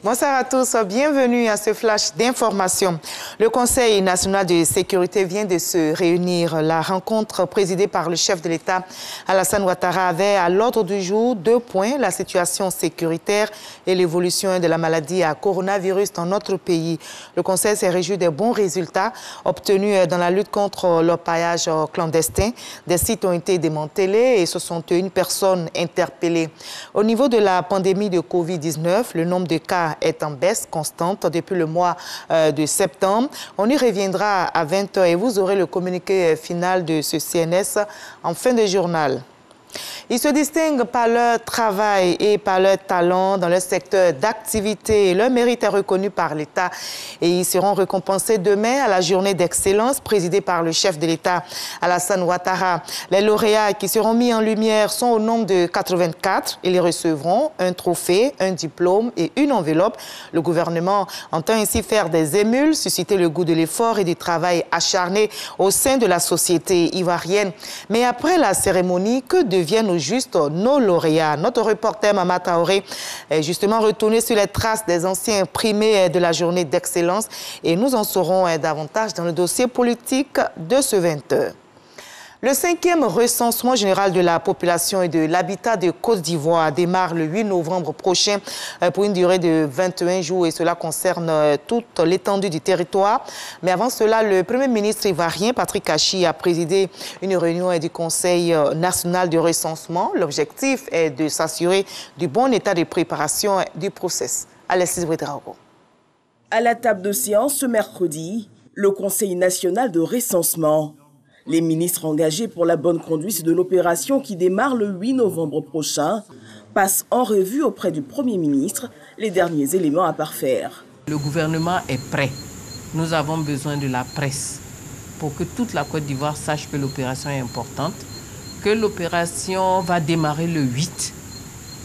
Bonsoir à tous, bienvenue à ce flash d'information. Le Conseil national de sécurité vient de se réunir. La rencontre présidée par le chef de l'État, Alassane Ouattara, avait à l'ordre du jour 2 points, la situation sécuritaire et l'évolution de la maladie à coronavirus dans notre pays. Le Conseil s'est réjoui des bons résultats obtenus dans la lutte contre l'orpaillage clandestin. Des sites ont été démantelés et 61 personnes interpellées. Au niveau de la pandémie de Covid-19, le nombre de cas est en baisse constante depuis le mois de septembre. On y reviendra à 20 h et vous aurez le communiqué final de ce CNS en fin de journal. Ils se distinguent par leur travail et par leur talent dans leur secteur d'activité. Leur mérite est reconnu par l'État et ils seront récompensés demain à la journée d'excellence présidée par le chef de l'État, Alassane Ouattara. Les lauréats qui seront mis en lumière sont au nombre de 84. Ils recevront un trophée, un diplôme et une enveloppe. Le gouvernement entend ainsi faire des émules, susciter le goût de l'effort et du travail acharné au sein de la société ivoirienne. Mais après la cérémonie, que deviennent au juste nos lauréats? Notre reporter Mama Taoré est justement retourné sur les traces des anciens primés de la journée d'excellence et nous en saurons davantage dans le dossier politique de ce 20 h. Le 5e recensement général de la population et de l'habitat de Côte d'Ivoire démarre le 8 novembre prochain pour une durée de 21 jours et cela concerne toute l'étendue du territoire. Mais avant cela, le Premier ministre ivoirien Patrick Achi a présidé une réunion du Conseil national de recensement. L'objectif est de s'assurer du bon état de préparation du processus. Alexis Ouedraogo. À la table de séance ce mercredi, le Conseil national de recensement. Les ministres engagés pour la bonne conduite de l'opération qui démarre le 8 novembre prochain passent en revue auprès du Premier ministre les derniers éléments à parfaire. Le gouvernement est prêt. Nous avons besoin de la presse pour que toute la Côte d'Ivoire sache que l'opération est importante, que l'opération va démarrer le 8.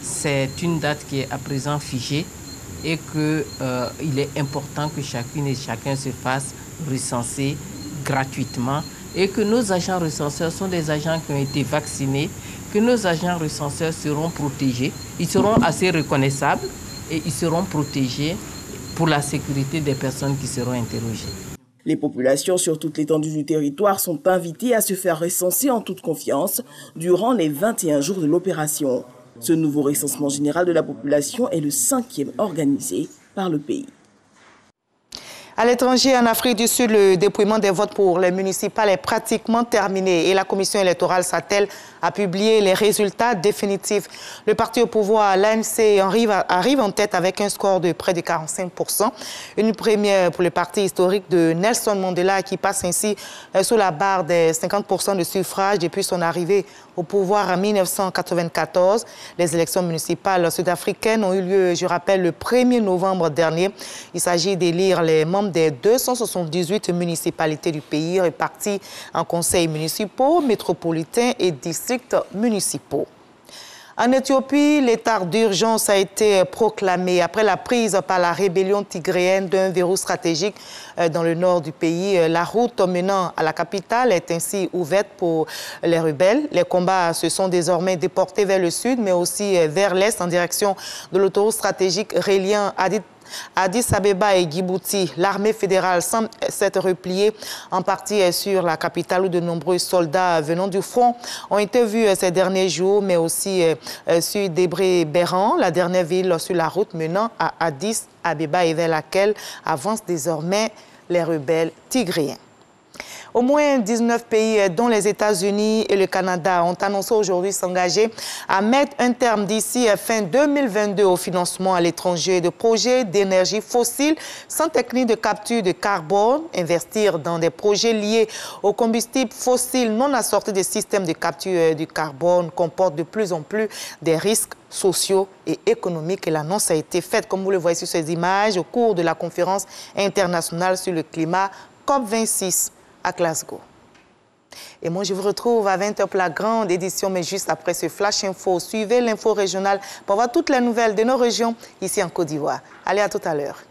C'est une date qui est à présent figée et qu'il est important que chacune et chacun se fasse recenser gratuitement et que nos agents recenseurs sont des agents qui ont été vaccinés, que nos agents recenseurs seront protégés, ils seront assez reconnaissables et ils seront protégés pour la sécurité des personnes qui seront interrogées. Les populations sur toute l'étendue du territoire sont invitées à se faire recenser en toute confiance durant les 21 jours de l'opération. Ce nouveau recensement général de la population est le 5e organisé par le pays. À l'étranger, en Afrique du Sud, le dépouillement des votes pour les municipales est pratiquement terminé et la commission électorale SATEL a publié les résultats définitifs. Le parti au pouvoir, l'ANC, arrive en tête avec un score de près de 45%. Une première pour le parti historique de Nelson Mandela qui passe ainsi sous la barre des 50% de suffrage depuis son arrivée au pouvoir en 1994. Les élections municipales sud-africaines ont eu lieu, je rappelle, le 1er novembre dernier. Il s'agit d'élire les membres des 278 municipalités du pays réparties en conseils municipaux, métropolitains et districts municipaux. En Éthiopie, l'état d'urgence a été proclamé après la prise par la rébellion tigréenne d'un verrou stratégique dans le nord du pays. La route menant à la capitale est ainsi ouverte pour les rebelles. Les combats se sont désormais déportés vers le sud, mais aussi vers l'est en direction de l'autoroute stratégique reliant Addis Abeba et Djibouti. L'armée fédérale semble s'être repliée en partie sur la capitale où de nombreux soldats venant du front ont été vus ces derniers jours, mais aussi sur Débré-Béran, la dernière ville sur la route menant à Addis Abeba et vers laquelle avancent désormais les rebelles tigréens. Au moins 19 pays, dont les États-Unis et le Canada, ont annoncé aujourd'hui s'engager à mettre un terme d'ici fin 2022 au financement à l'étranger de projets d'énergie fossile sans technique de capture de carbone, investir dans des projets liés aux combustibles fossiles non assortis des systèmes de capture du carbone comporte de plus en plus des risques sociaux et économiques. Et l'annonce a été faite, comme vous le voyez sur ces images, au cours de la conférence internationale sur le climat COP26. À Glasgow. Et moi, je vous retrouve à 20 h pour la grande édition, mais juste après ce Flash Info. Suivez l'info régionale pour voir toutes les nouvelles de nos régions ici en Côte d'Ivoire. Allez, à tout à l'heure.